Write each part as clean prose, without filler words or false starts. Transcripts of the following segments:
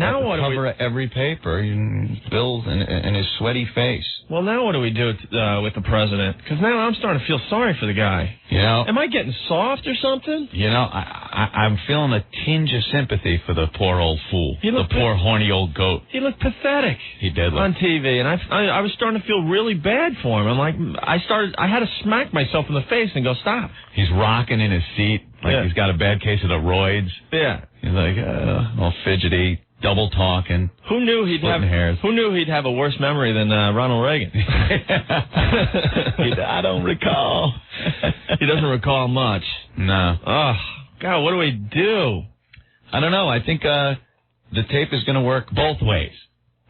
Now what? Cover every paper, Bill's in his sweaty face. Well, now what do we do with the president? Because now I'm starting to feel sorry for the guy. You know, am I getting soft or something? You know, I'm feeling a tinge of sympathy for the poor old fool, the poor horny old goat. He looked pathetic. He did look on TV, and I was starting to feel really bad for him. I'm like, I had to smack myself in the face and go, stop. He's rocking in his seat like he's got a bad case of the roids. Yeah. He's like, all fidgety, double talking. Who knew he'd have a worse memory than Ronald Reagan? I don't recall. He doesn't recall much. No. Oh, God, what do we do? I don't know. I think the tape is going to work both ways.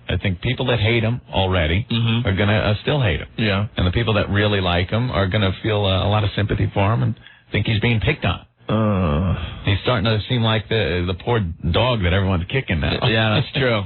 I think people that hate him already are going to still hate him. Yeah. And the people that really like him are going to feel a lot of sympathy for him and think he's being picked on. He's starting to seem like the poor dog that everyone's kicking now. Yeah, that's true.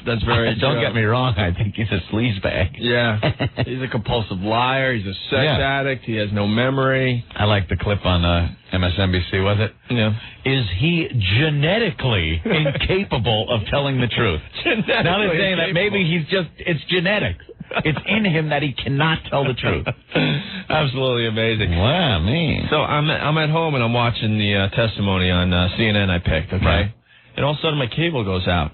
That's very true. Don't get me wrong. I think he's a sleazebag. Yeah. He's a compulsive liar. He's a sex addict. He has no memory. I like the clip on MSNBC, was it? Yeah. Is he genetically incapable of telling the truth? Now they're saying that maybe it's genetics. It's in him that he cannot tell the truth. Absolutely amazing. Wow, man. So I'm at home and I'm watching the testimony on CNN I picked, okay? Right. And all of a sudden my cable goes out.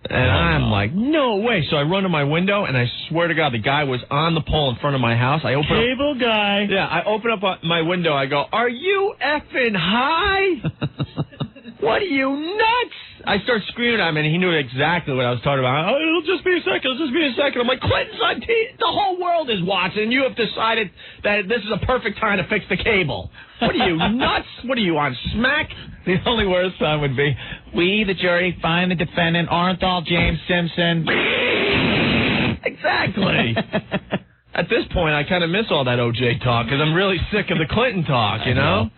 And I'm like, no way. So I run to my window, and I swear to God, the guy was on the pole in front of my house. Cable guy. Yeah, I open up my window. I go, are you effing high? What are you, nuts? I start screaming at him, and he knew exactly what I was talking about. Oh, it'll just be a second. It'll just be a second. I'm like, Clinton's on TV. The whole world is watching, and you have decided that this is a perfect time to fix the cable. What are you, nuts? What are you, on smack? The only worst time would be, we, the jury, find the defendant, Orenthal James Simpson. Exactly. At this point, I kind of miss all that O.J. talk, because I'm really sick of the Clinton talk, you know?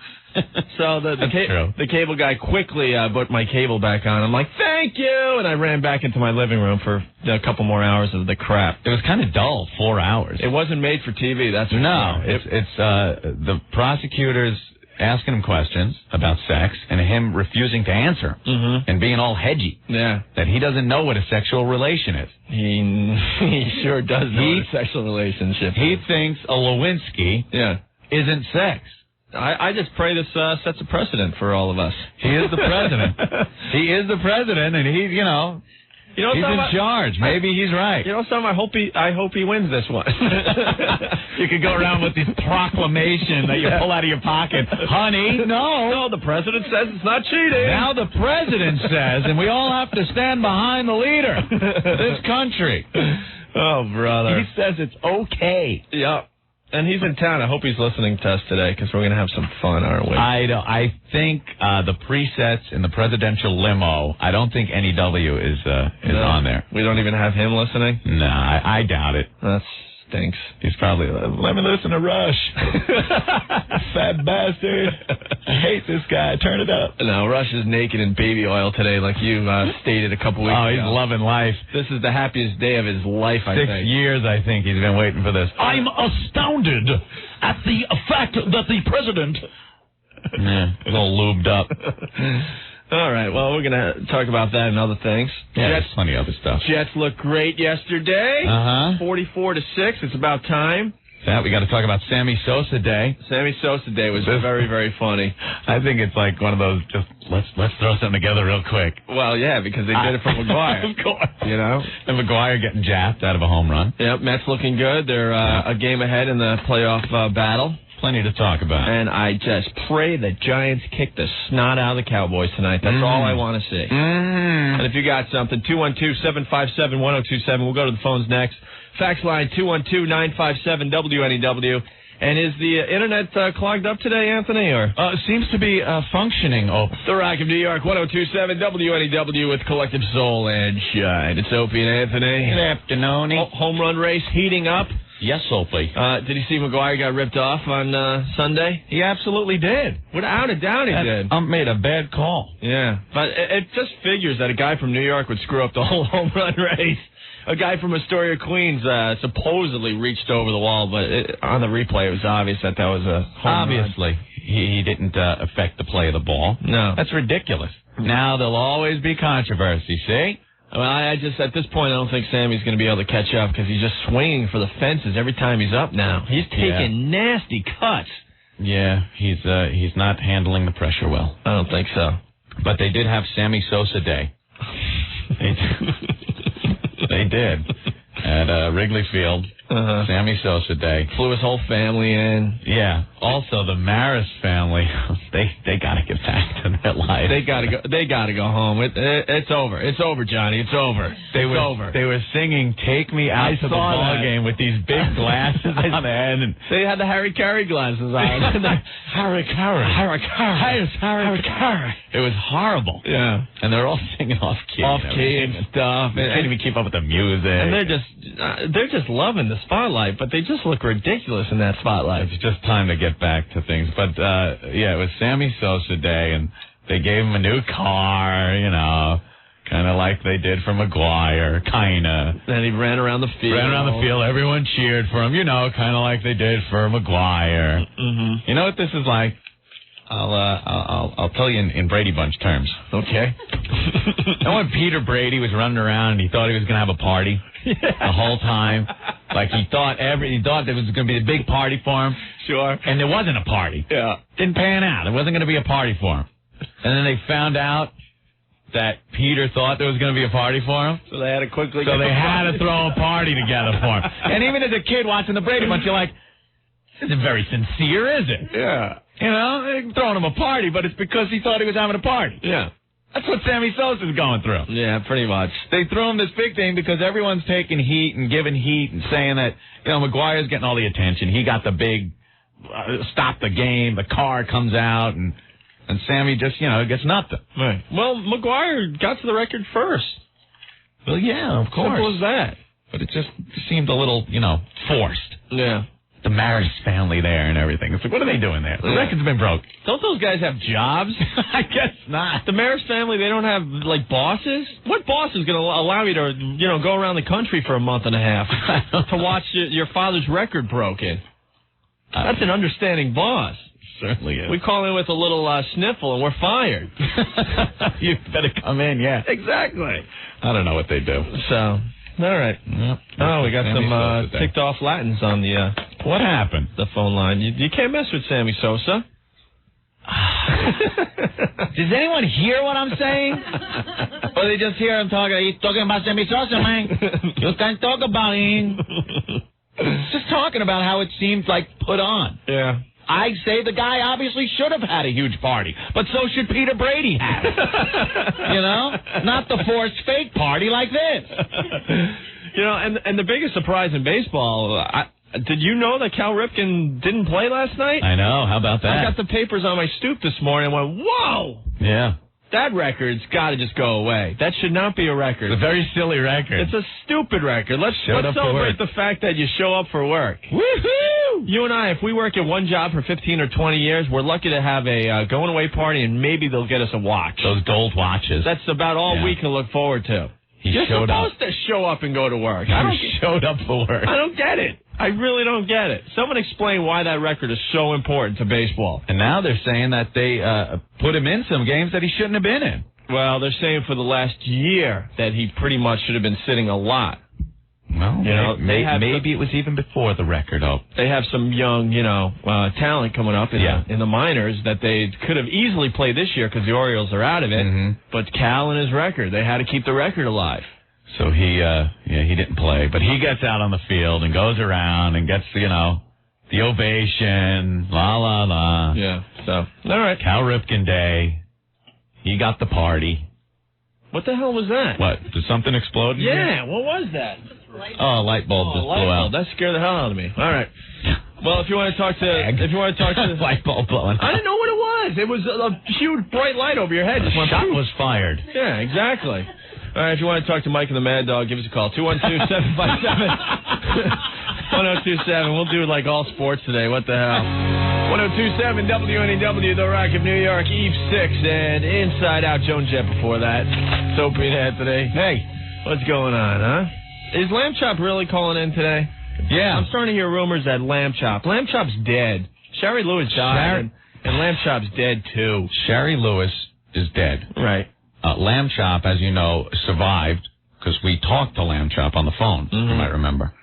So the cable guy quickly put my cable back on. I'm like, thank you! And I ran back into my living room for a couple more hours of the crap. It was kind of dull, 4 hours. It wasn't made for TV, that's for sure. It's the prosecutors asking him questions about sex and him refusing to answer and being all hedgy. Yeah. That he doesn't know what a sexual relation is. He sure does know what a sexual relationship is. He thinks a Lewinsky isn't sex. I just pray this sets a precedent for all of us. He is the president. He is the president, and he's, he's in charge. Maybe he's right. You know something? I hope he wins this one. You could go around with this proclamation that you pull out of your pocket. Honey, no, the president says it's not cheating. Now the president says, and we all have to stand behind the leader of this country. Oh, brother. He says it's okay. Yep. And he's in town. I hope he's listening to us today, because we're going to have some fun, aren't we? I think the presets in the presidential limo, I don't think NEW is on there. We don't even have him listening? No, I doubt it. That stinks. He's probably like, let me listen to Rush. Fat bastard. I hate this guy. Turn it up. No, Rush is naked in baby oil today, like you stated a couple weeks ago. Oh, he's loving life. This is the happiest day of his life, I think. 6 years, I think, he's been waiting for this. I'm astounded at the fact that the president... Yeah, he's all lubed up. All right, well, we're going to talk about that and other things. Yeah, there's plenty of other stuff. Jets looked great yesterday. 44-6. It's about time. Yeah, we got to talk about Sammy Sosa Day. Sammy Sosa Day was very, very funny. I think it's like one of those, just let's throw something together real quick. Well, yeah, because they did it for McGuire. Of course. You know? And McGuire getting japped out of a home run. Yep, Mets looking good. They're a game ahead in the playoff battle. Plenty to talk about. And I just pray the Giants kick the snot out of the Cowboys tonight. That's all I want to see. And if you got something, 212-757-1027. We'll go to the phones next. Fax line 212-957-WNEW. And is the internet clogged up today, Anthony? Or it seems to be functioning. The Rock of New York, 1027 WNEW with Collective Soul and Shine. It's Opie and Anthony. Good afternoon. Home run race heating up. Yes, Opie. Did you see McGuire got ripped off on Sunday? He absolutely did. Without a doubt he did. Made a bad call. Yeah, but it just figures that a guy from New York would screw up the whole home run race. A guy from Astoria, Queens, supposedly reached over the wall, but on the replay it was obvious that was a home run. He didn't affect the play of the ball. No. That's ridiculous. Now there'll always be controversy, see? Well, I just, at this point, I don't think Sammy's going to be able to catch up because he's just swinging for the fences every time he's up now. He's taking nasty cuts. Yeah, he's not handling the pressure well. I don't think so. But they did have Sammy Sosa Day. They did. At Wrigley Field. Sammy Sosa Day. Flew his whole family in. Yeah. Also, the Maris family, they got to get back to their life. They got to go home. It's over. It's over, Johnny. It's over. They were singing "Take Me Out to the Ball Game" with these big glasses on their head, and they had the Harry Carey glasses on. Harry Carey. It was horrible. Yeah. And they're all singing off key. And stuff. They can't even keep up with the music. And they're just loving the spotlight, but they just look ridiculous in that spotlight. It's just time to get back to things. But, it was Sammy Sosa Day, and they gave him a new car, kind of like they did for McGuire, kind of. And he ran around the field. Everyone cheered for him, kind of like they did for McGuire. Mm-hmm. You know what this is like? I'll tell you in Brady Bunch terms. Okay. And when Peter Brady was running around and he thought he was going to have a party the whole time, like he thought there was going to be a big party for him. Sure. And there wasn't a party. Yeah. Didn't pan out. There wasn't going to be a party for him. And then they found out that Peter thought there was going to be a party for him. So they had to quickly. So they had to throw a party together for him. And even as a kid watching the Brady Bunch, you're like, this isn't very sincere, is it? Yeah. They're throwing him a party, but it's because he thought he was having a party. Yeah. That's what Sammy Sosa's going through. Yeah, pretty much. They threw him this big thing because everyone's taking heat and giving heat and saying that, McGuire's getting all the attention. He got the big stop the game, the car comes out, and Sammy just, gets nothing. Right. Well, McGuire got to the record first. Well, yeah, of course. Simple as that. But it just seemed a little, forced. Yeah. The Maris family there and everything. It's like, what are they doing there? The record's been broke. Don't those guys have jobs? I guess not. The Maris family, they don't have, bosses? What boss is going to allow you to, go around the country for a month and a half to watch your father's record broken? That's an understanding boss. Certainly is. We call in with a little sniffle and we're fired. You better come in, yeah. Exactly. I don't know what they do. So... All right. Yep. Oh, we got some ticked off Latins on the... what happened? The phone line. You can't mess with Sammy Sosa. Does anyone hear what I'm saying? Or they just hear him talking? He's talking about Sammy Sosa, man. You can't talk about him. Just talking about how it seems like put on. Yeah. I say the guy obviously should have had a huge party, but so should Peter Brady have. Not the forced fake party like this. And the biggest surprise in baseball, did you know that Cal Ripken didn't play last night? I know. How about that? I got the papers on my stoop this morning and went, whoa! Yeah. That record's got to just go away. That should not be a record. It's a very silly record. It's a stupid record. Let's celebrate the fact that you show up for work. Woohoo! You and I, if we work at one job for 15 or 20 years, we're lucky to have a going-away party, and maybe they'll get us a watch. Those gold watches. That's about all we can look forward to. You're supposed to show up and go to work. Showed up for work. I don't get it. I really don't get it. Someone explain why that record is so important to baseball. And now they're saying that they put him in some games that he shouldn't have been in. Well, they're saying for the last year that he pretty much should have been sitting a lot. Well, maybe it was even before the record. They have some young, talent coming up in the minors that they could have easily played this year because the Orioles are out of it. Mm-hmm. But Cal and his record, they had to keep the record alive. So he didn't play, but he gets out on the field and goes around and gets, the ovation, la, la, la. Yeah, so, all right. Cal Ripken Day. He got the party. What the hell was that? What, did something explode? Yeah, what was that? Oh, a light bulb just blew out. That scared the hell out of me. All right. Well, if you want to talk to light bulb blowing. I didn't know what it was. It was a huge bright light over your head. The shot was fired. Yeah, exactly. All right, if you want to talk to Mike and the Mad Dog, give us a call. 212-757-1027. We'll do like all sports today. What the hell? 1027 WNEW, The Rock of New York, Eve 6, and Inside Out, Joan Jett before that. It's Opie and Anthony. Hey, what's going on, huh? Is Lamb Chop really calling in today? Yeah. I'm starting to hear rumors that Lamb Chop's dead. Sherry Lewis died, and Lamb Chop's dead, too. Sherry Lewis is dead. Right. Lamb Chop, as you know, survived because we talked to Lamb Chop on the phone, you might remember.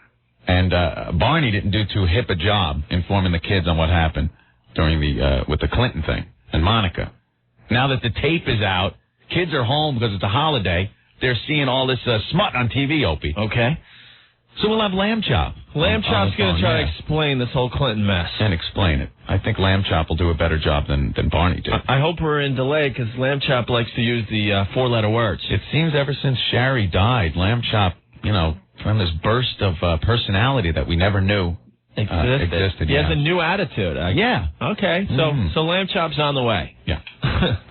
And Barney didn't do too hip a job informing the kids on what happened during with the Clinton thing and Monica. Now that the tape is out, kids are home because it's a holiday. They're seeing all this smut on TV, Opie. Okay. So we'll have Lamb Chop. Lamb Chop's going to try to explain this whole Clinton mess. And explain it. I think Lamb Chop will do a better job than Barney did. I hope we're in delay because Lamb Chop likes to use the four-letter words. It seems ever since Shari died, Lamb Chop, from this burst of personality that we never knew existed. He has a new attitude. Yeah. Okay. So Lamb Chop's on the way. Yeah.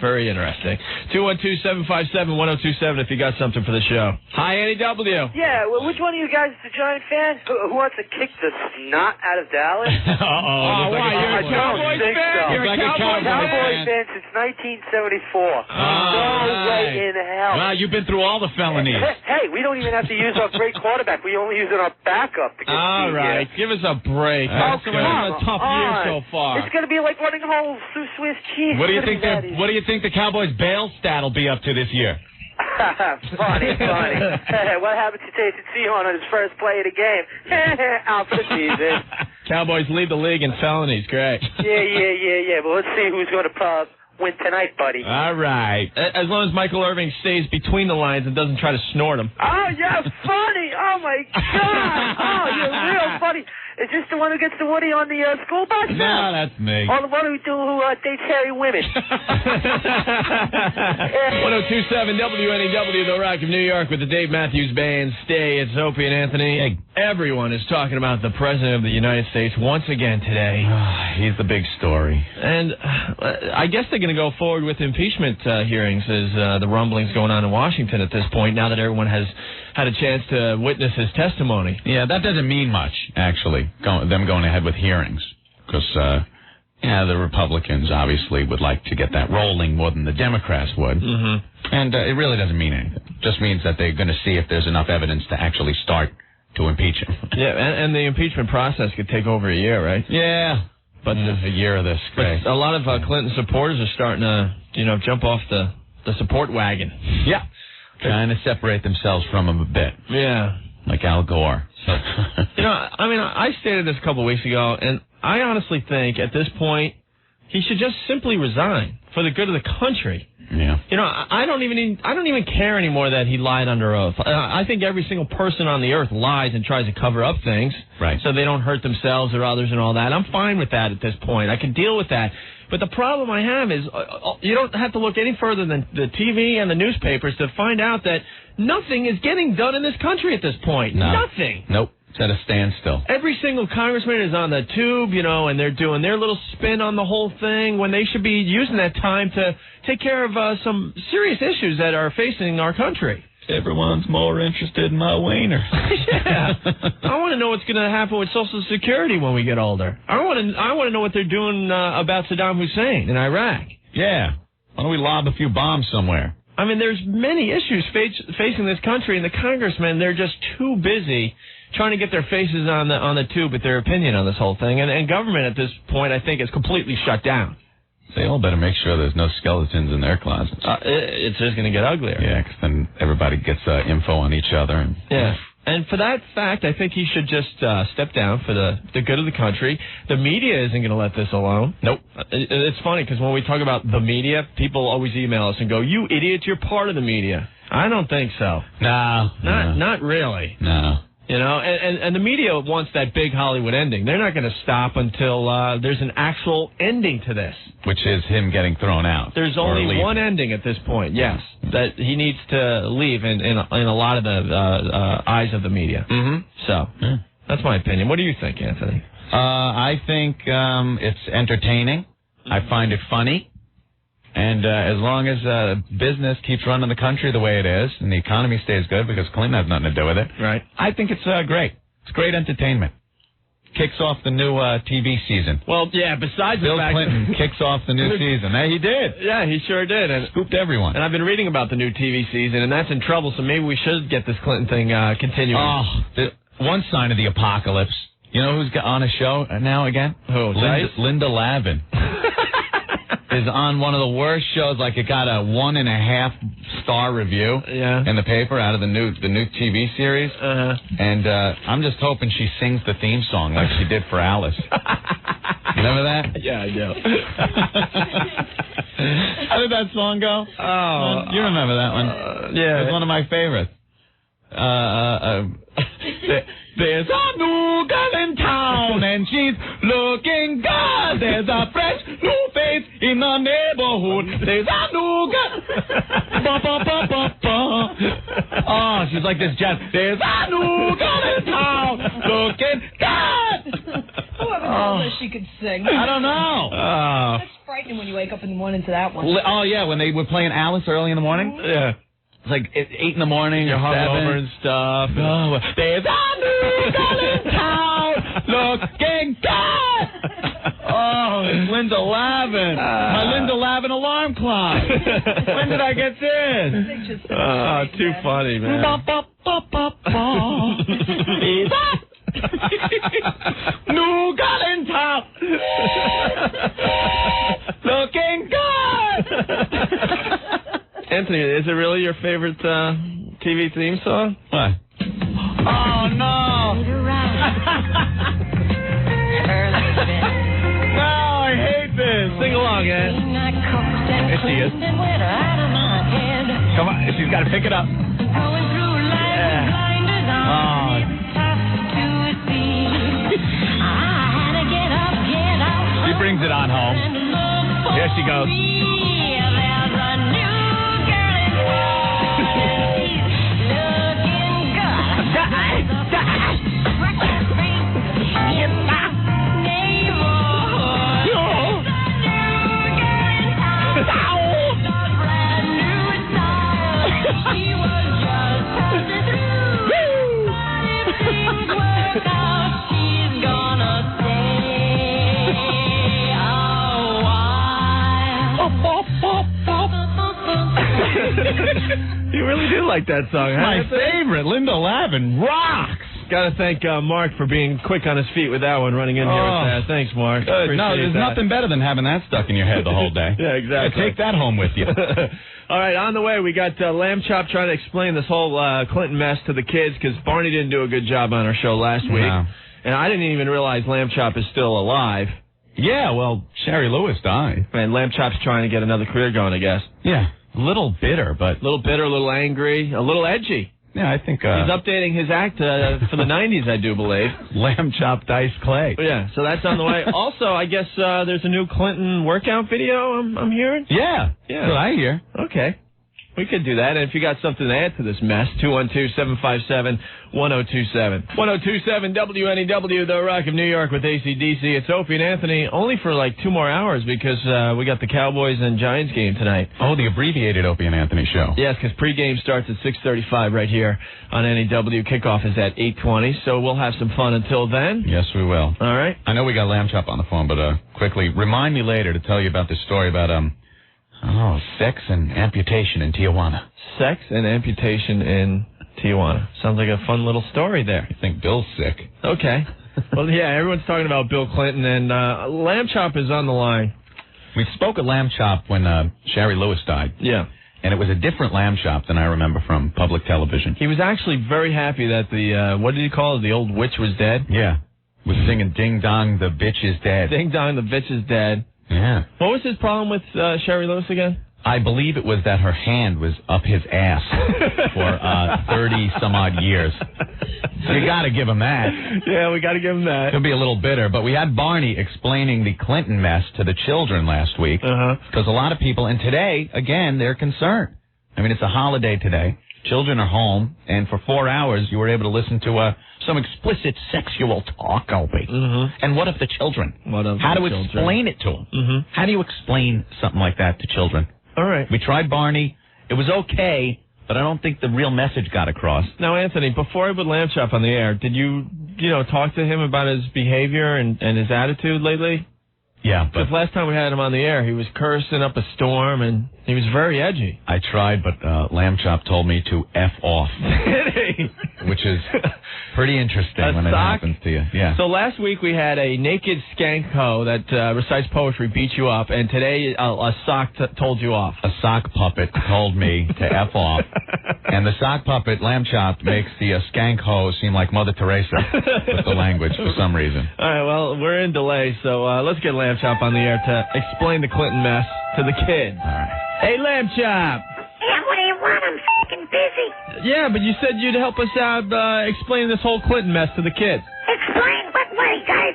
Very interesting. 212-757-1027 if you got something for the show. Hi, Annie W. Yeah, well, which one of you guys is a Giant fan? Who wants to kick the snot out of Dallas? Oh, why? You're a Cowboys fan? You're a Cowboys fan since 1974. No way in hell. Wow, you've been through all the felonies. Hey, we don't even have to use our great quarterback. We only use our backup to get all right, give us a break. Oh, come on. It's a tough year so far. It's going to be like running holes through Swiss cheese. What do you think the Cowboys' bail stat will be up to this year? funny. What happened to Jason Sehorn on his first play of the game? Out for the season. Cowboys lead the league in felonies. Great. Yeah. But let's see who's going to win tonight, buddy. All right. As long as Michael Irving stays between the lines and doesn't try to snort them. Oh, you're funny. Oh, my God. Oh, you're real funny. Is this the one who gets the Woody on the school bus? No, that's me. Or the one who dates hairy women? 1027 WNEW, The Rock of New York with the Dave Matthews Band. Stay. It's Opie and Anthony. Hey. Everyone is talking about the President of the United States once again today. He's the big story. And I guess they're going to go forward with impeachment hearings as the rumblings going on in Washington at this point, now that everyone has had a chance to witness his testimony. Yeah, that doesn't mean much, actually, them going ahead with hearings. Because, the Republicans obviously would like to get that rolling more than the Democrats would. Mm-hmm. And it really doesn't mean anything. It just means that they're going to see if there's enough evidence to actually start to impeach him. Yeah, and the impeachment process could take over a year, right? Yeah. But a year of this. But a lot of Clinton supporters are starting to, jump off the support wagon. Yeah. Trying to separate themselves from him a bit. Yeah. Like Al Gore. So. I stated this a couple of weeks ago, and I honestly think at this point he should just simply resign for the good of the country. Yeah. I don't even care anymore that he lied under oath. I think every single person on the earth lies and tries to cover up things, right, so they don't hurt themselves or others and all that. I'm fine with that at this point. I can deal with that. But the problem I have is you don't have to look any further than the TV and the newspapers to find out that nothing is getting done in this country at this point. No. Nothing. Nope. It's at a standstill. Every single congressman is on the tube, and they're doing their little spin on the whole thing when they should be using that time to take care of some serious issues that are facing our country. Everyone's more interested in my wiener. Yeah. I want to know what's going to happen with Social Security when we get older. I want to know what they're doing about Saddam Hussein in Iraq. Yeah. Why don't we lob a few bombs somewhere? I mean, there's many issues facing this country, and the congressmen, they're just too busy trying to get their faces on the tube with their opinion on this whole thing. And government at this point, I think, is completely shut down. They all better make sure there's no skeletons in their closets. It's just going to get uglier. Yeah, because then everybody gets info on each other. And for that fact, I think he should just step down for the good of the country. The media isn't going to let this alone. Nope. It's funny because when we talk about the media, people always email us and go, "You idiots, you're part of the media." I don't think so. No. Not really. No. And the media wants that big Hollywood ending. They're not going to stop until there's an actual ending to this. Which is him getting thrown out. There's only one ending at this point, yes. That he needs to leave in a lot of the eyes of the media. Mm-hmm. So, that's my opinion. What do you think, Anthony? I think it's entertaining. I find it funny. And as long as business keeps running the country the way it is, and the economy stays good, because Clinton has nothing to do with it, right? I think it's great. It's great entertainment. Kicks off the new TV season. Well, yeah, besides Bill the fact Clinton kicks off the new season. He did. Yeah, he sure did. And scooped everyone. And I've been reading about the new TV season, and that's in trouble, so maybe we should get this Clinton thing continuing. Oh, one sign of the apocalypse. You know who's on a show now again? Who? Linda Lavin. Is on one of the worst shows, like it got a 1.5 star review in the paper out of the new TV series. And I'm just hoping she sings the theme song like she did for Alice. Remember that? Yeah, I do. How did that song go? Oh, you remember that one? Yeah. It was one of my favorites. There's a new girl in town and she's looking good. There's a fresh new face in the neighborhood. There's a new girl. Oh, she's like this jazz. There's a new girl in town looking good. Whoever told her she could sing? I don't know. That's frightening when you wake up in the morning to that one. Oh, yeah, when they were playing Alice early in the morning? Yeah. It's like 8 in the morning. You're hungover and stuff. Oh, there's a new girl in town looking good. Oh, it's Linda Lavin. My Linda Lavin alarm clock. When did I get this? Oh, too funny, man. New girl in town looking good. Anthony, is it really your favorite TV theme song? What? Oh, no. No, I hate this. Sing along, Ed. There she is. Come on, she's got to pick it up. She brings it on home. Here she goes. You really do like that song, huh? My favorite. Linda Lavin rocks. Got to thank Mark for being quick on his feet with that one, running in here with that. Thanks, Mark. Good. No, there's nothing better than having that stuck in your head the whole day. Yeah, exactly. Take that home with you. All right, on the way, we got Lamb Chop trying to explain this whole Clinton mess to the kids because Barney didn't do a good job on our show last week. No. And I didn't even realize Lamb Chop is still alive. Yeah, well, Sherry Lewis died. And Lamb Chop's trying to get another career going, I guess. Yeah, a little bitter, but... A little bitter, a little angry, a little edgy. Yeah, I think... He's updating his act for the 90s, I do believe. Lamb Chop Dice Clay. Yeah, so that's on the way. Also, I guess there's a new Clinton workout video I'm hearing? Yeah, that's what I hear. Okay. We could do that. And if you got something to add to this mess, 212-757-1027. 1027 WNEW, The Rock of New York with AC/DC. It's Opie and Anthony only for like 2 more hours because we got the Cowboys and Giants game tonight. Oh, the abbreviated Opie and Anthony show. Yes, because pregame starts at 6:35 right here on NEW. Kickoff is at 8:20, so we'll have some fun until then. Yes, we will. All right. I know we got Lamb Chop on the phone, but quickly, remind me later to tell you about this story about, sex and amputation in Tijuana. Sex and amputation in Tijuana. Sounds like a fun little story there. I think Bill's sick. Okay. Well, yeah, everyone's talking about Bill Clinton, and Lamb Chop is on the line. We spoke at Lamb Chop when Sherry Lewis died. Yeah. And it was a different Lamb Chop than I remember from public television. He was actually very happy that the, what did he call it, the old witch was dead? Yeah. Was singing Ding Dong, the bitch is dead. Ding Dong, the bitch is dead. Yeah. What was his problem with Sherry Lewis again? I believe it was that her hand was up his ass for 30-some-odd years. So you got to give him that. Yeah, we got to give him that. He'll be a little bitter. But we had Barney explaining the Clinton mess to the children last week. Because a lot of people, and today, again, they're concerned. I mean, it's a holiday today. Children are home, and for 4 hours you were able to listen to some explicit sexual talk, Opie. And what of the children? How to explain it to them? How do you explain something like that to children? All right. We tried Barney. It was okay, but I don't think the real message got across. Now, Anthony, before I put Lamb Chop on the air, did you talk to him about his behavior and his attitude lately? Yeah, but... Because last time we had him on the air, he was cursing up a storm, and he was very edgy. I tried, but Lamb Chop told me to F off. Did he? which is pretty interesting when it happens to you. Yeah. So last week we had a naked skank hoe that recites poetry beat you up, and today a sock told you off. A sock puppet told me to F off, and the sock puppet, Lamb Chop, makes the skank hoe seem like Mother Teresa with the language for some reason. All right, well, we're in delay, so let's get Lamb Chop on the air to explain the Clinton mess to the kids. All right. Hey, Lamb Chop. Yeah, what do you want? I'm fucking busy. Yeah, but you said you'd help us out explaining this whole Clinton mess to the kids. Explain what way, guys?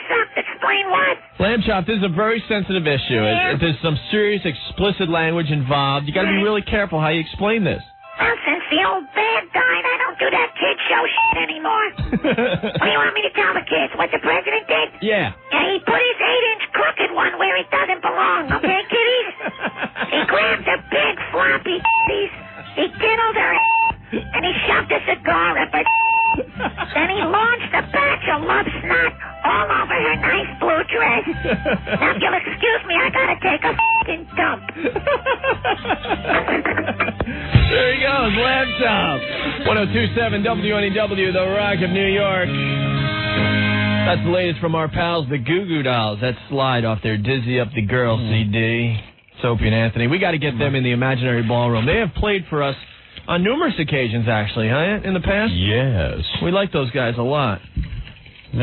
Sucked. Explain what? Lamb Chop, this is a very sensitive issue. Yeah. There's some serious explicit language involved. You got to be really careful how you explain this. Well, since the old bad died, I don't do that kid show shit anymore. What do you want me to tell the kids? What the president did? Yeah. Yeah, he put his 8-inch crooked one where it doesn't belong, okay, kiddies? He grabbed the big floppy titties, he diddled her and he shoved a cigar up her Then he launched a batch of love snot all over her nice blue dress. Now, if you'll excuse me, I gotta take a f***ing dump. There he goes, Lamb Chop. 102.7 WNEW, The Rock of New York. That's the latest from our pals, the Goo Goo Dolls. That slide off their Dizzy Up the Girl CD. It's Opie and Anthony. We got to get them in the imaginary ballroom. They have played for us on numerous occasions, actually, huh, in the past? Yes. We like those guys a lot. It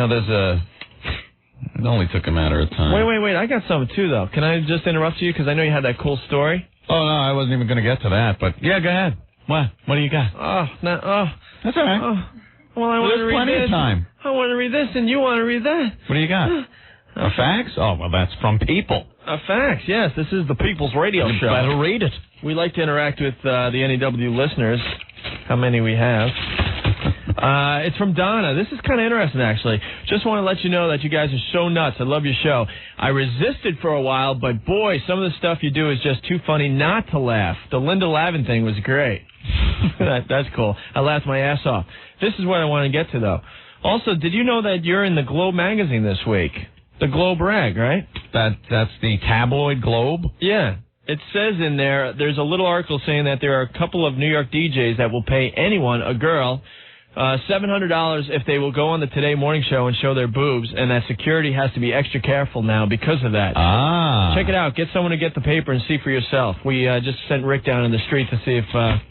only took a matter of time. Wait. I got something, too, though. Can I just interrupt you? Because I know you had that cool story. Oh, no, I wasn't even going to get to that, but yeah, go ahead. What do you got? That's all right. Well, I want to There's read plenty this. of time. I want to read this, and you want to read that. What do you got? A fax? Oh, well, that's from people. A fax, yes. This is the People's Radio Show. Better read it. We like to interact with the NEW listeners. How many we have? It's from Donna. This is kind of interesting, actually. Just want to let you know that you guys are so nuts. I love your show. I resisted for a while, but boy, some of the stuff you do is just too funny not to laugh. The Linda Lavin thing was great. That's cool. I laughed my ass off. This is what I want to get to, though. Also, did you know that you're in the Globe magazine this week? The Globe Rag, right? That's the tabloid Globe? Yeah. It says in there's a little article saying that there are a couple of New York DJs that will pay anyone, a girl, $700 if they will go on the Today Morning Show and show their boobs, and that security has to be extra careful now because of that. Check it out. Get someone to get the paper and see for yourself. We just sent Rick down in the street to see if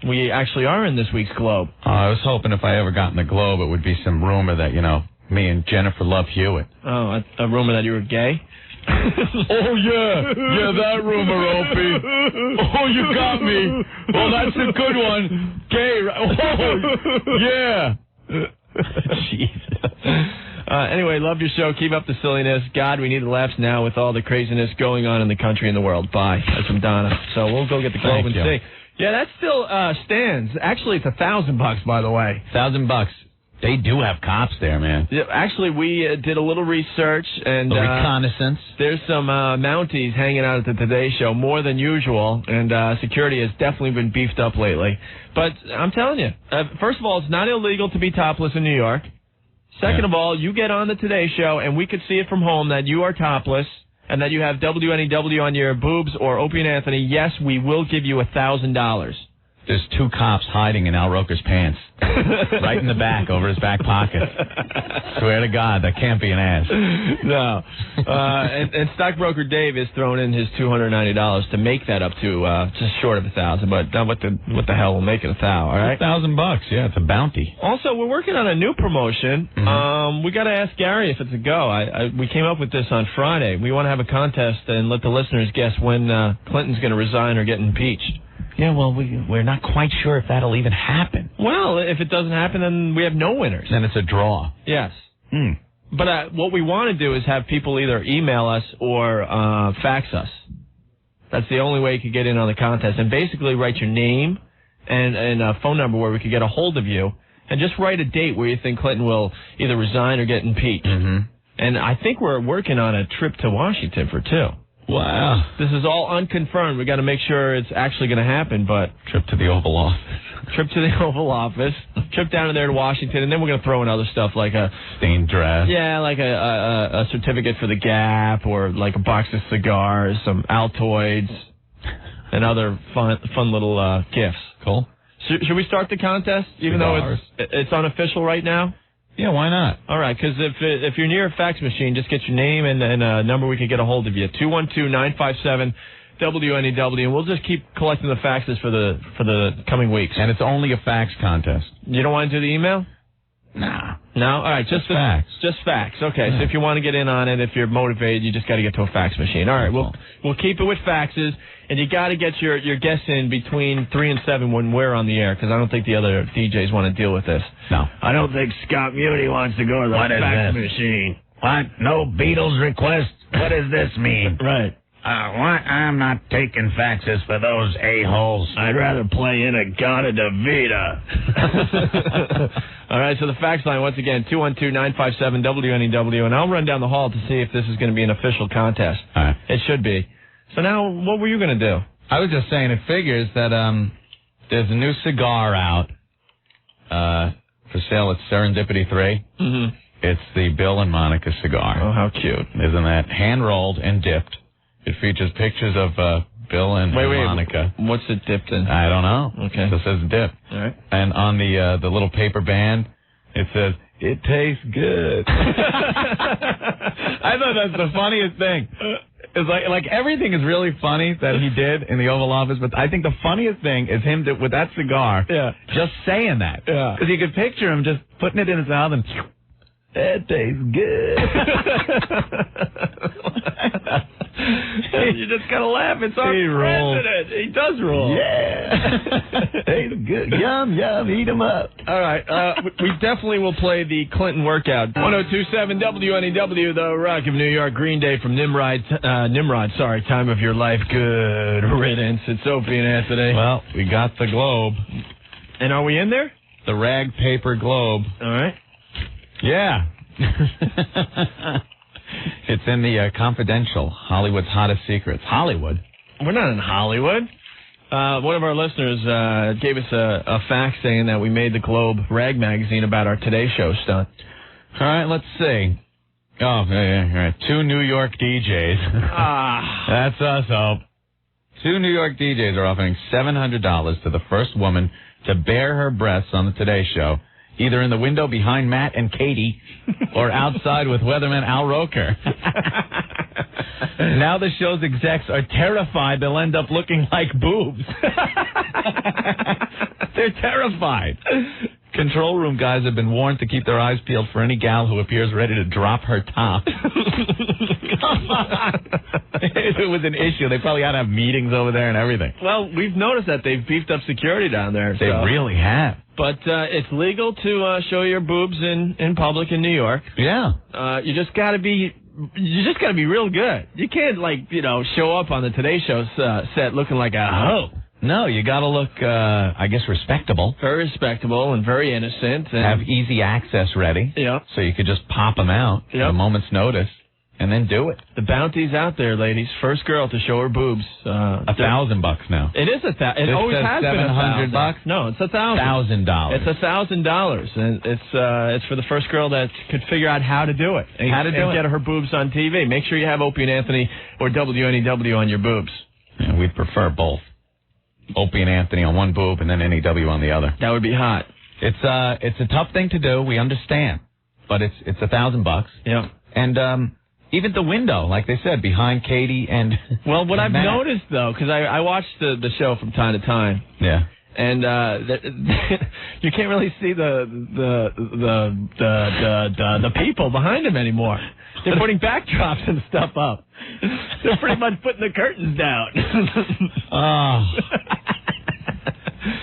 we actually are in this week's Globe. I was hoping if I ever got in the Globe, it would be some rumor that, me and Jennifer Love Hewitt. Oh, a rumor that you were gay? Oh, yeah. Yeah, that rumor, Opie. Oh, you got me. Oh, that's a good one. Gay. Oh, yeah. Jesus. Anyway, love your show. Keep up the silliness. God, we need the laughs now with all the craziness going on in the country and the world. Bye. That's from Donna. So we'll go get the Globe and see. Yeah, that still stands. Actually, it's $1,000, by the way. $1,000. They do have cops there, man. Yeah, actually, we did a little research and reconnaissance. There's some Mounties hanging out at the Today Show more than usual, and security has definitely been beefed up lately. But I'm telling you, first of all, it's not illegal to be topless in New York. Second of all, you get on the Today Show, and we could see it from home that you are topless and that you have WNEW on your boobs or Opie and Anthony. Yes, we will give you $1,000. There's 2 cops hiding in Al Roker's pants. Right in the back, over his back pocket. Swear to God, that can't be an ass. No. And Stockbroker Dave is throwing in his $290 to make that up to just short of $1,000. But what the hell will make it $1,000, all right? $1,000, yeah, it's a bounty. Also, we're working on a new promotion. Mm-hmm. We got to ask Gary if it's a go. We came up with this on Friday. We want to have a contest and let the listeners guess when Clinton's going to resign or get impeached. Yeah, well, we're not quite sure if that'll even happen. Well, if it doesn't happen, then we have no winners. Then it's a draw. Yes. But what we want to do is have people either email us or fax us. That's the only way you could get in on the contest. And basically write your name and a phone number where we could get a hold of you. And just write a date where you think Clinton will either resign or get impeached. Mm-hmm. And I think we're working on a trip to Washington for 2. Wow. This is all unconfirmed. We got to make sure it's actually going to happen, but... Trip to the Oval Office. Trip to the Oval Office. Trip down there to Washington, and then we're going to throw in other stuff like a... Stained dress. Yeah, like a certificate for the Gap, or like a box of cigars, some Altoids, and other fun little gifts. Cool. Should we start the contest, even though it's unofficial right now? Yeah, why not? All right, because if you're near a fax machine, just get your name and a number we can get a hold of you. 212-957-WNEW, and we'll just keep collecting the faxes for the coming weeks. And it's only a fax contest. You don't want to do the email? Nah. No? All right, just fax. Just fax. Okay, so if you want to get in on it, if you're motivated, you just got to get to a fax machine. All right, we'll keep it with faxes, and you got to get your guests in between 3 and 7 when we're on the air, because I don't think the other DJs want to deal with this. No. I don't think Scott Muni wants to go to the fax machine. What? No Beatles request? What does this mean? Right. What? I'm not taking faxes for those a-holes. I'd rather play in a Gana de Vida. All right, so the fax line, once again, 212-957-WNEW, and I'll run down the hall to see if this is going to be an official contest. All right. It should be. So now, what were you going to do? I was just saying, it figures that there's a new cigar out for sale at Serendipity 3. Mm-hmm. It's the Bill and Monica cigar. Oh, how cute. Isn't that hand-rolled and dipped? It features pictures of Bill and Monica. What's it dipped in? I don't know. Okay. It just says dip. All right. And on the little paper band, it says, "It tastes good." I thought that's the funniest thing. It's like everything is really funny that he did in the Oval Office, but I think the funniest thing is him with that cigar, just saying that. Yeah. Because you could picture him just putting it in his mouth and, "It tastes good." You just gotta laugh. It's our president. He does roll. Yeah. Tastes good. Yum, yum. Eat 'em up. All right. We definitely will play the Clinton workout. 1027 WNEW, the Rock of New York. Green Day from Nimrod. Time of your life. Good riddance. It's Opie and Anthony. Well, we got the globe. And are we in there? The rag paper globe. All right. Yeah. It's in the Confidential, Hollywood's Hottest Secrets. Hollywood? We're not in Hollywood. One of our listeners gave us a fax saying that we made the Globe rag magazine about our Today Show stunt. All right, let's see. Oh, yeah, right. 2 New York DJs. That's us, Hope. 2 New York DJs are offering $700 to the first woman to bare her breasts on the Today Show, either in the window behind Matt and Katie or outside with weatherman Al Roker. Now the show's execs are terrified they'll end up looking like boobs. They're terrified. Control room guys have been warned to keep their eyes peeled for any gal who appears ready to drop her top. Come on. If it was an issue, they probably ought to have meetings over there and everything. Well, we've noticed that they've beefed up security down there. They really have. But it's legal to show your boobs in public in New York. Yeah. You just got to be real good. You can't show up on the Today Show set looking like a hoe. No, you got to look, I guess, respectable. Very respectable and very innocent. And have easy access ready. Yeah. So you could just pop them out at a moment's notice and then do it. The bounty's out there, ladies. First girl to show her boobs. $1,000 now. It is It always has been $700. No, it's $1,000. $1,000. It's $1,000, and it's for the first girl that could figure out how to do it and get her boobs on TV. Make sure you have Opie and Anthony or WNEW on your boobs. Yeah, we'd prefer both. Opie and Anthony on one boob and then NEW on the other. That would be hot. It's a tough thing to do. We understand, but it's $1,000. Yeah. And even the window, like they said, behind Katie and well, what I've Matt. noticed though, because I watch the show from time to time. Yeah. And you can't really see the people behind him anymore. They're putting backdrops and stuff up. They're pretty much putting the curtains down.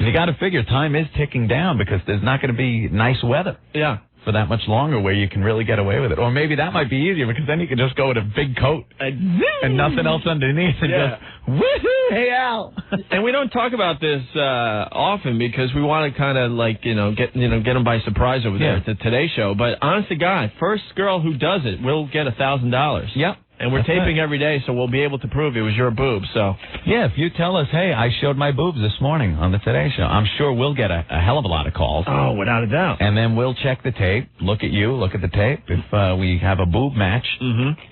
You got to figure time is ticking down because there's not going to be nice weather. Yeah. For that much longer where you can really get away with it. Or maybe that might be easier because then you can just go with a big coat and nothing else underneath and just, woohoo, hey, Al. And we don't talk about this often because we want to kind of get them by surprise over there at the Today Show. But honest to God, first girl who does it will get $1,000. Yep. And we're taping every day, so we'll be able to prove it was your boobs. So yeah, if you tell us, hey, I showed my boobs this morning on the Today Show, I'm sure we'll get a hell of a lot of calls. Oh, without a doubt. And then we'll check the tape, look at you, look at the tape. If we have a boob match,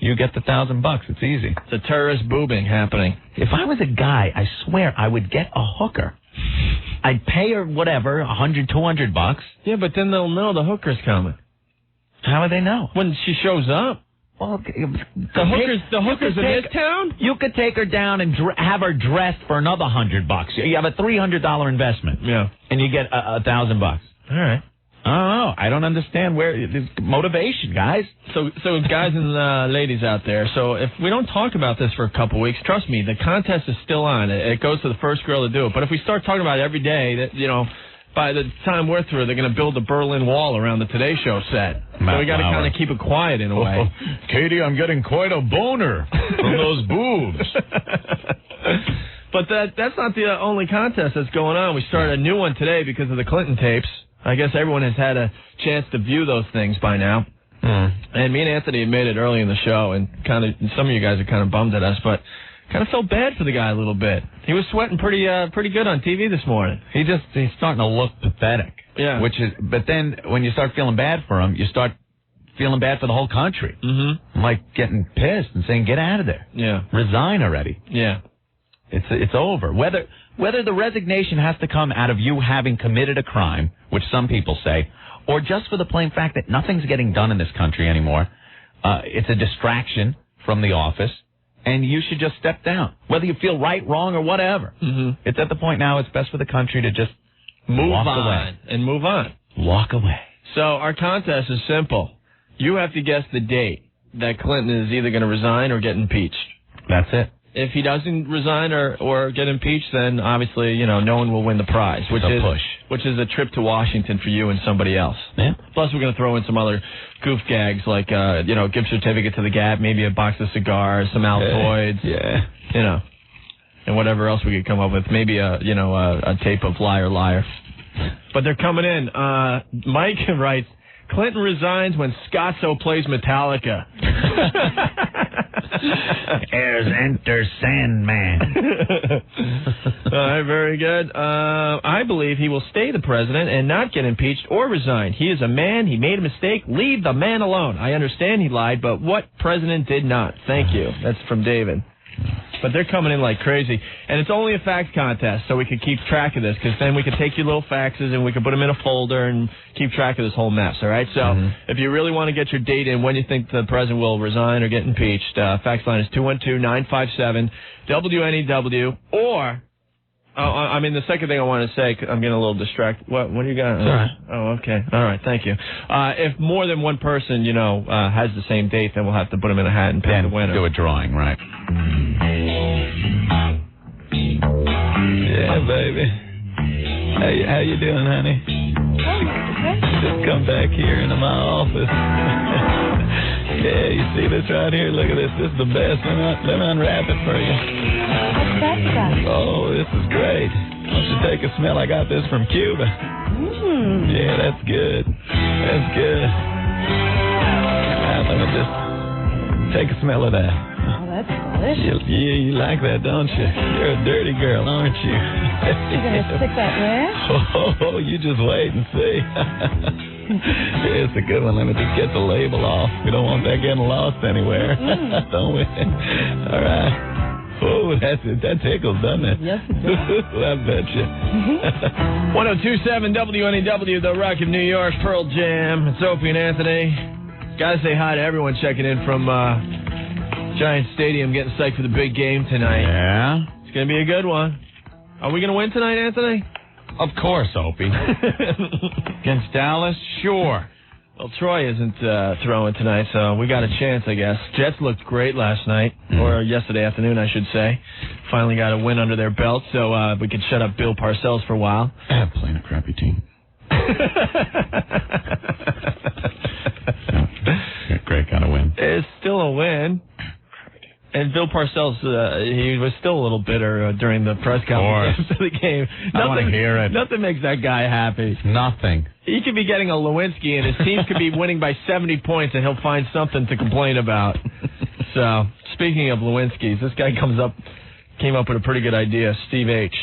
you get the $1,000. It's easy. It's a terrorist boobing happening. If I was a guy, I swear I would get a hooker. I'd pay her whatever, $100, $200. Yeah, but then they'll know the hooker's coming. How would they know? When she shows up. Well, The hooker's in this town? You could take her down and have her dressed for another $100. You have a $300 investment. Yeah. And you get $1,000. All right. I don't know. I don't understand where motivation, guys. So guys and ladies out there, so if we don't talk about this for a couple weeks, trust me, the contest is still on. It goes to the first girl to do it. But if we start talking about it every day, that by the time we're through, they're going to build a Berlin Wall around the Today Show set. So we got to kind of keep it quiet in a way. Katie, I'm getting quite a boner from those boobs. But that's not the only contest that's going on. We started a new one today because of the Clinton tapes. I guess everyone has had a chance to view those things by now. And me and Anthony made it early in the show, and some of you guys are kind of bummed at us, but kind of felt bad for the guy a little bit. He was sweating pretty good on TV this morning. He's starting to look pathetic. Yeah. But then when you start feeling bad for him, you start feeling bad for the whole country. Mm-hmm. I'm like getting pissed and saying, get out of there. Yeah. Resign already. Yeah. It's over. Whether the resignation has to come out of you having committed a crime, which some people say, or just for the plain fact that nothing's getting done in this country anymore, it's a distraction from the office, and you should just step down, whether you feel right, wrong, or whatever. Mm-hmm. It's at the point now it's best for the country to just walk away. And move on. Walk away. So our contest is simple. You have to guess the date that Clinton is either going to resign or get impeached. That's it. If he doesn't resign or get impeached, then obviously, no one will win the prize, which is a trip to Washington for you and somebody else. Yeah. Plus, we're going to throw in some other goof gags like, gift certificate to the Gap, maybe a box of cigars, some Altoids. Yeah. And whatever else we could come up with. Maybe a tape of Liar Liar. But they're coming in. Mike writes, Clinton resigns when Scotso plays Metallica. Heirs enter Sandman. All right, very good. I believe he will stay the president and not get impeached or resign. He is a man. He made a mistake. Leave the man alone. I understand he lied, but what president did not? Thank you. That's from David. But they're coming in like crazy. And it's only a fax contest, so we can keep track of this, because then we can take your little faxes and we can put them in a folder and keep track of this whole mess, all right? So if you really want to get your date in when you think the president will resign or get impeached, fax line is 212-957-WNEW, or... the second thing I want to say, I'm getting a little distracted. What do you got? All right. Oh, okay. All right, thank you. If more than one person, has the same date, then we'll have to put them in a hat and pick the winner. Do a drawing, right? Yeah, baby. How you doing, honey? Just come back here into my office. Yeah, you see this right here? Look at this. This is the best. Let me unwrap it for you. What's that stuff? Oh, this is great. Why don't you take a smell? I got this from Cuba. Yeah, that's good. That's good. Let me just take a smell of that. Oh, that's delicious. You like that, don't you? You're a dirty girl, aren't you? You're going to stick that where? Oh, you just wait and see. It's a good one. Let me just get the label off. We don't want that getting lost anywhere. Don't we? All right. Oh, that's it. That tickles, doesn't it? Yes, it does. I bet you. 1027 WNEW, The Rock of New York, Pearl Jam. It's Opie and Anthony. Gotta say hi to everyone checking in from Giant Stadium, getting psyched for the big game tonight. Yeah? It's gonna be a good one. Are we gonna win tonight, Anthony? Of course, Opie. Against Dallas? Sure. Well, Troy isn't throwing tonight, so we got a chance, I guess. Jets looked great last night, or yesterday afternoon, I should say. Finally got a win under their belt, so we could shut up Bill Parcells for a while. Playing a crappy team. Great kind of win. It's still a win. And Bill Parcells, he was still a little bitter during the press conference after the game. I want to hear it. Nothing makes that guy happy. Nothing. He could be getting a Lewinsky, and his team could be winning by 70 points, and he'll find something to complain about. So, speaking of Lewinsky's, this guy came up with a pretty good idea, Steve H.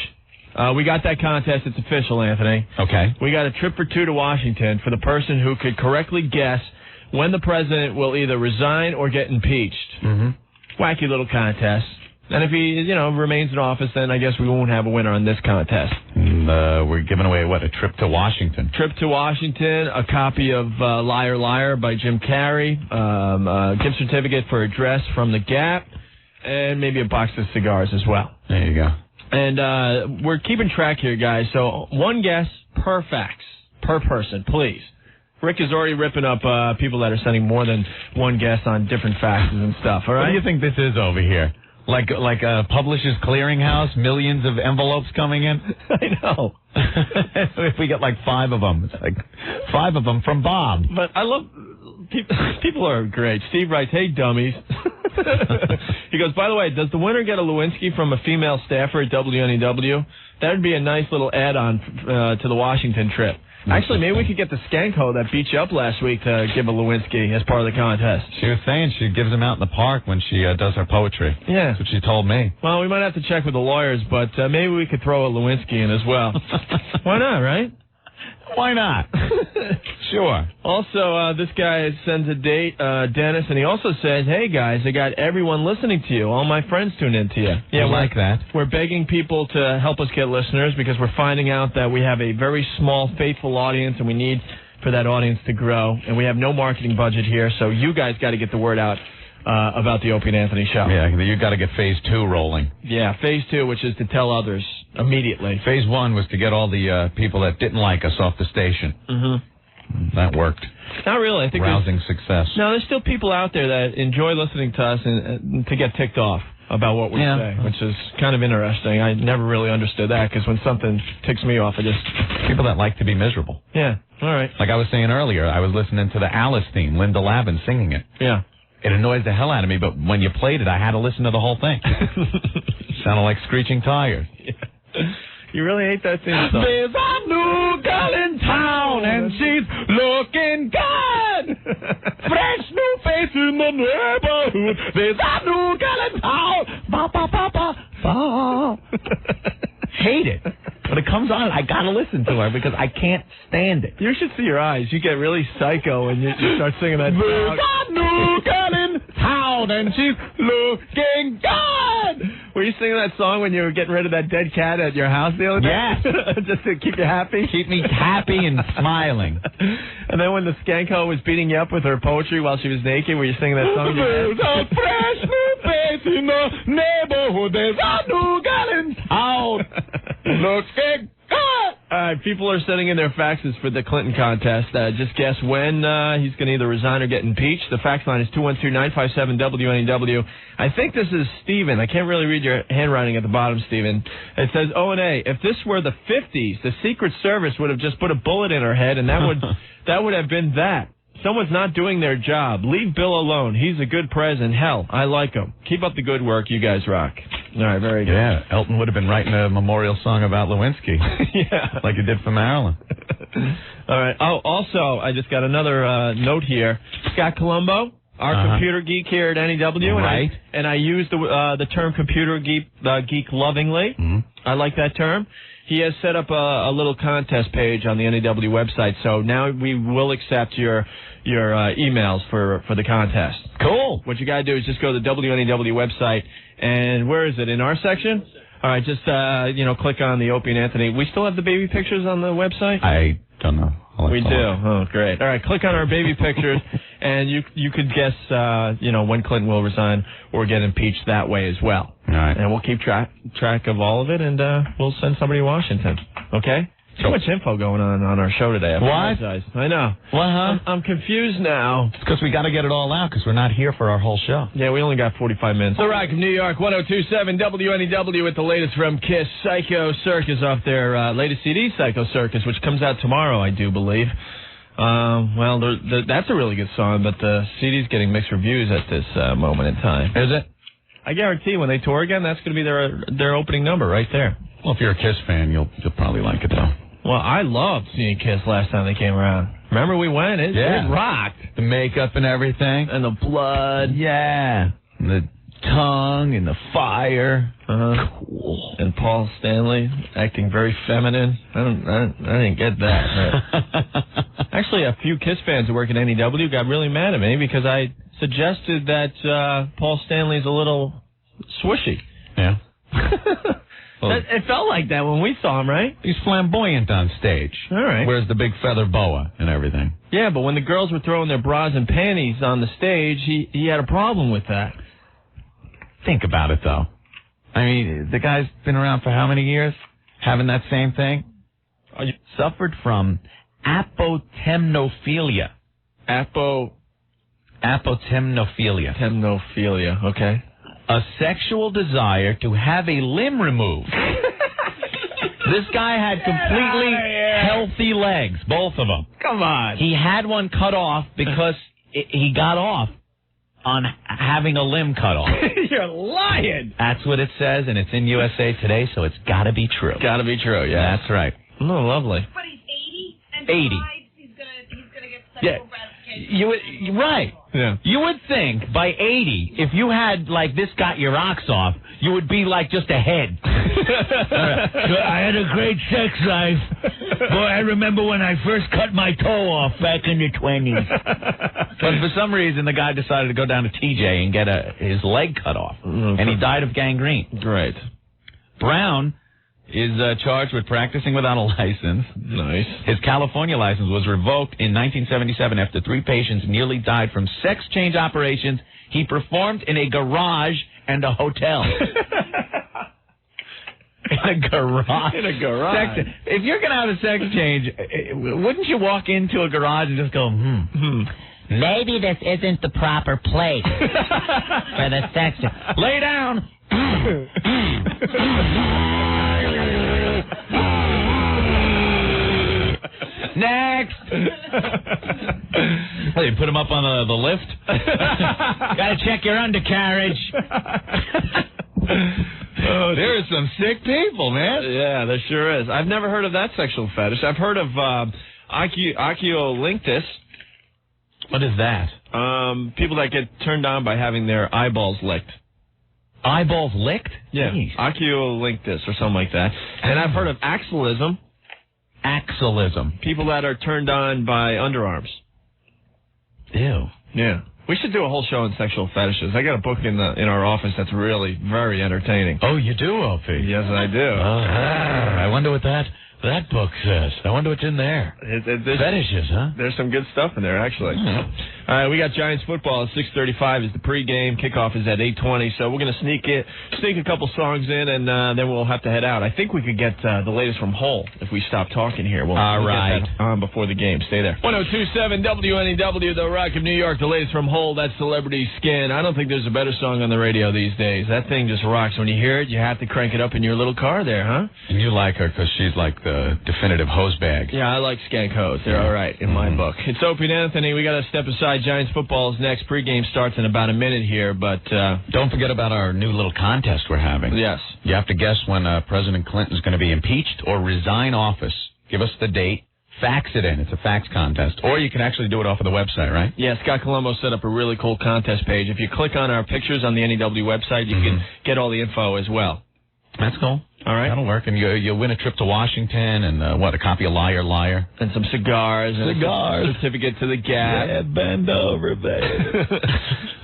We got that contest. It's official, Anthony. Okay. We got a trip for two to Washington for the person who could correctly guess when the president will either resign or get impeached. Wacky little contest. And if he, remains in office, then I guess we won't have a winner on this contest. we're giving away, a trip to Washington. Trip to Washington, a copy of Liar Liar by Jim Carrey, a gift certificate for a dress from The Gap, and maybe a box of cigars as well. There you go. And we're keeping track here, guys. So one guess per fax, per person, please. Rick is already ripping up people that are sending more than one guess on different faxes and stuff, all right? What do you think this is over here? Like a publisher's clearinghouse, millions of envelopes coming in? I know. If we get like 5 of them, it's like 5 of them from Bob. But I love... People are great. Steve writes, hey, dummies. He goes, by the way, does the winner get a Lewinsky from a female staffer at WNEW? That would be a nice little add-on to the Washington trip. Actually, maybe we could get the Skanko that beat you up last week to give a Lewinsky as part of the contest. She was saying she gives them out in the park when she does her poetry. Yeah. That's what she told me. Well, we might have to check with the lawyers, but maybe we could throw a Lewinsky in as well. Why not, right? Why not? Sure. Also, this guy sends a date, Dennis, and he also says, hey, guys, I got everyone listening to you. All my friends tune in to you. Yeah, we like that. We're begging people to help us get listeners because we're finding out that we have a very small, faithful audience, and we need for that audience to grow. And we have no marketing budget here, so you guys got to get the word out about the Opie and Anthony show. Yeah, you got to get phase 2 rolling. Yeah, phase 2, which is to tell others immediately. Phase 1 was to get all the people that didn't like us off the station. Mm-hmm. That worked. Not really. I think rousing success. No, there's still people out there that enjoy listening to us and to get ticked off about what we say, which is kind of interesting. I never really understood that because when something ticks me off, I just... People that like to be miserable. Yeah, all right. Like I was saying earlier, I was listening to the Alice theme, Linda Lavin singing it. Yeah. It annoys the hell out of me, but when you played it, I had to listen to the whole thing. Sounded like screeching tires. Yeah. You really hate that theme song. There's a new girl in town, and she's looking good. Fresh new face in the neighborhood. There's a new girl in town. Ba, ba, ba, ba, ba. Hate it. When it comes on, I gotta listen to her because I can't stand it. You should see your eyes. You get really psycho when you start singing that song. There's a new girl in town, and she's looking good. Were you singing that song when you were getting rid of that dead cat at your house the other day? Yes. Just to keep you happy? Keep me happy and smiling. And then when the Skanko was beating you up with her poetry while she was naked, were you singing that song? There's a fresh new face in the neighborhood. There's a new girl in town. Looking good. All right, people are sending in their faxes for the Clinton contest. Just guess when he's going to either resign or get impeached. The fax line is 212-957-WNEW. I think this is Stephen. I can't really read your handwriting at the bottom, Stephen. It says, O&A, if this were the 50s, the Secret Service would have just put a bullet in her head, and that would have been that. Someone's not doing their job. Leave Bill alone. He's a good president. Hell, I like him. Keep up the good work. You guys rock. All right, very good. Yeah, Elton would have been writing a memorial song about Lewinsky. Yeah. Like he did for Marilyn. All right. Oh, also, I just got another note here. Scott Colombo, our computer geek here at NEW. Right. And I use the term computer geek lovingly. Mm-hmm. I like that term. He has set up a little contest page on the NEW website, so now we will accept your emails for the contest. Cool. What you got to do is just go to the WNEW website, and where is it? In our section? All right, just click on the Opie and Anthony. We still have the baby pictures on the website? I don't know. We do. Oh, great. All right, click on our baby pictures, and you could guess, when Clinton will resign or get impeached that way as well. All right. And we'll keep track of all of it, and we'll send somebody to Washington. Okay? Too much info going on our show today. I apologize. I know. What, huh? I'm confused now. It's because we got to get it all out because we're not here for our whole show. Yeah, we only got 45 minutes. The Rock of New York, 102.7 WNEW with the latest from Kiss, Psycho Circus off their latest CD, Psycho Circus, which comes out tomorrow, I do believe. That's a really good song, but the CD's getting mixed reviews at this moment in time. Is it? I guarantee when they tour again, that's going to be their opening number right there. Well, if you're a Kiss fan, you'll probably like it, though. Well, I loved seeing Kiss last time they came around. Remember we went? It rocked. The makeup and everything. And the blood. Yeah. And the tongue and the fire. Cool. And Paul Stanley acting very feminine. I didn't get that. Actually, a few Kiss fans who work at NEW got really mad at me because I suggested that Paul Stanley's a little swishy. Yeah. Well, It felt like that when we saw him, right? he's flamboyant on stage. All right. Wears the big feather boa and everything. Yeah, but when the girls were throwing their bras and panties on the stage, he had a problem with that. Think about it, though. I mean, the guy's been around for how many years? Having that same thing? Suffered from apotemnophilia. Apotemnophilia. Temnophilia, okay. A sexual desire to have a limb removed. This guy had completely healthy legs, both of them. Come on. He had one cut off because he got off on having a limb cut off. You're lying. That's what it says, and it's in USA Today, so it's got to be true. Got to be true, yeah. That's right. Oh, lovely. But he's 80 and 80. decides he's gonna get sexual gratification. Right. Yeah. You would think by 80, if you had, like, this got your rocks off, you would be like just a head. I had a great sex life. Boy, I remember when I first cut my toe off back in the 20s. But for some reason, the guy decided to go down to TJ and get his leg cut off. And he died of gangrene. Great. Brown is charged with practicing without a license. Nice. His California license was revoked in 1977 after 3 patients nearly died from sex change operations he performed in a garage and a hotel. In a garage? In a garage. If you're going to have a sex change, wouldn't you walk into a garage and just go, maybe this isn't the proper place for the sex change. Lay down. Next. They put him up on the lift. Gotta check your undercarriage. Oh, there are some sick people, man. Yeah, there sure is. I've never heard of that sexual fetish. I've heard of oculinctus. What is that? People that get turned on by having their eyeballs licked. Eyeballs licked? Yeah, Jeez. oculinctus or something like that. And I've heard of axillism. Axillism. People that are turned on by underarms. Ew. Yeah. We should do a whole show on sexual fetishes. I got a book in our office that's really very entertaining. Oh, you do, Opie? Yes, I do. I wonder what that book says. I wonder what's in there. Fetishes, huh? There's some good stuff in there, actually. All right, we got Giants football at 6:35 is the pregame. Kickoff is at 8:20, so we're going to sneak a couple songs in, and then we'll have to head out. I think we could get the latest from Hull if we stop talking here. We'll get that on before the game. Stay there. 102.7 WNEW, The Rock of New York. The latest from Hull, that's Celebrity Skin. I don't think there's a better song on the radio these days. That thing just rocks. When you hear it, you have to crank it up in your little car there, huh? And you like her because she's like the definitive hose bag. Yeah, I like skank hose. They're all right in my book. It's Opie and Anthony. We got to step aside. Giants football is next. Pregame starts in about a minute here, but don't forget about our new little contest we're having. Yes. You have to guess when President Clinton is going to be impeached or resign office. Give us the date. Fax it in. It's a fax contest. Or you can actually do it off of the website, right? Yeah, Scott Colombo set up a really cool contest page. If you click on our pictures on the NEW website, you can get all the info as well. That's cool. All right. That'll work. And you'll win a trip to Washington and, a copy of Liar, Liar. And some cigars. And a certificate to the Gap. Yeah, bend over, babe.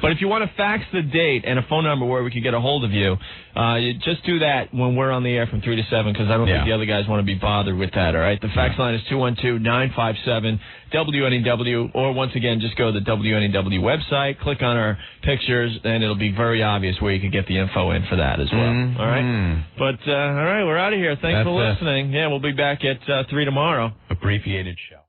But if you want to fax the date and a phone number where we could get a hold of you, you just do that when we're on the air from 3 to 7, because I don't think the other guys want to be bothered with that, all right? The fax line is 212-957-WNEW, or once again, just go to the WNEW website, click on our pictures, and it'll be very obvious where you can get the info in for that as well, all right? But, all right, we're out of here. Thanks for listening. Yeah, we'll be back at 3 tomorrow. Abbreviated show.